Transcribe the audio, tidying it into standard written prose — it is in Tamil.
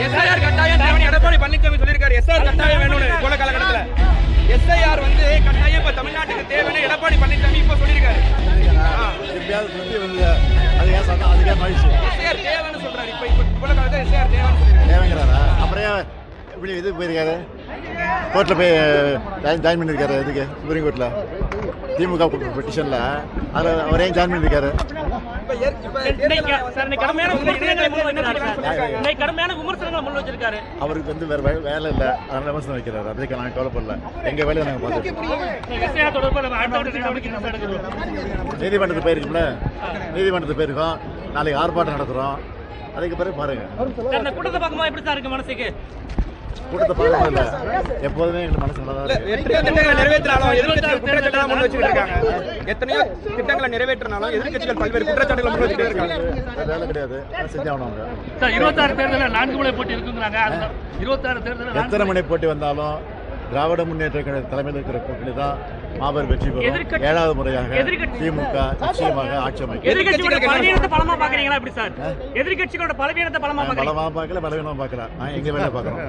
எஸ்ஐஆர் கட்டாயம் தேவை எடப்பாடி பழனிசாமி சொல்லியிருக்காரு. எஸ்ஐஆர் கட்டாயம் வேணும்னு போல காலகட்டத்தில் எஸ்ஐஆர் வந்து கட்டாயம் இப்ப தமிழ்நாட்டுக்கு தேவைன்னு எடப்பாடி பழனிசாமி இப்ப சொல்லியிருக்காரு. எஸ்ஐஆர் தேவைன்னு சொல்றாரு. இப்ப போல காலத்தில் எஸ்ஐஆர் தேவைங்கிறாரா? அப்புறம் இப்படி இது போயிருக்காரு, கோர்ட்டில் போய் ஜாயின் பண்ணியிருக்காரு. இதுக்கு சுப்ரீம் கோர்ட்டில் திமுக பெட்டிஷனில் அதில் அவரே ஜாயின் பண்ணியிருக்காரு. அவருக்கு வந்து வேற வேலை இல்லை, அதனால விமர்சனம் வைக்கிறாரு. அதுக்கு நாங்கள் கவலைப்படல, எங்கள் வேலையை நாங்கள் பார்த்துருக்கோம். நீதிமன்றத்துக்கு போயிருக்கோம்ல, நீதிமன்றத்துக்கு போயிருக்கோம். நாளைக்கு ஆர்ப்பாட்டம் நடத்துகிறோம். அதுக்கு பிறகு பாருங்க. கூட்டத்தை பார்க்கும்போது எப்படி சார் இருக்கு மனசுக்கு? கூட்டத்தை பார்க்கணும் இல்லை, எப்போதுமே எங்களுக்கு மனசு நல்லா எத்தனையோ திட்டங்களை நிறைவேற்றினாலும் எதிர்கட்சிகள் குற்றச்சாட்டு முன் வச்சுட்டு இருக்காங்க. எத்தனையோ திட்டங்களை நிறைவேற்றினாலும் எதிர்கட்சிகள் பல்வேறு குற்றச்சாட்டுகளை முன் வச்சுட்டு இருக்காங்க. வேலை கிடையாது, செஞ்சாகணும். 26 தேர்தலில் 4 முனை போட்டி இருக்குங்கிறாங்க. 26 தேர்தலில் எத்தனை முனை போட்டி வந்தாலும் திராவிட முன்னேற்ற கழக தலைமையில் இருக்கிற கூட்டணி தான் மாபெரும் வெற்றி பெறும். 7வது முறையாக திமுக நிச்சயமாக ஆட்சி அமைக்கும். எதிர்கட்சிகளோட பலவீனத்தை பலமா பாக்குறீங்களா எப்படி சார்? எதிர்கட்சிகளோட பலவீனத்தை பலமா பார்க்கல, பலவீனமா பார்க்கலாம். எங்க வேலை பார்க்கறோம்.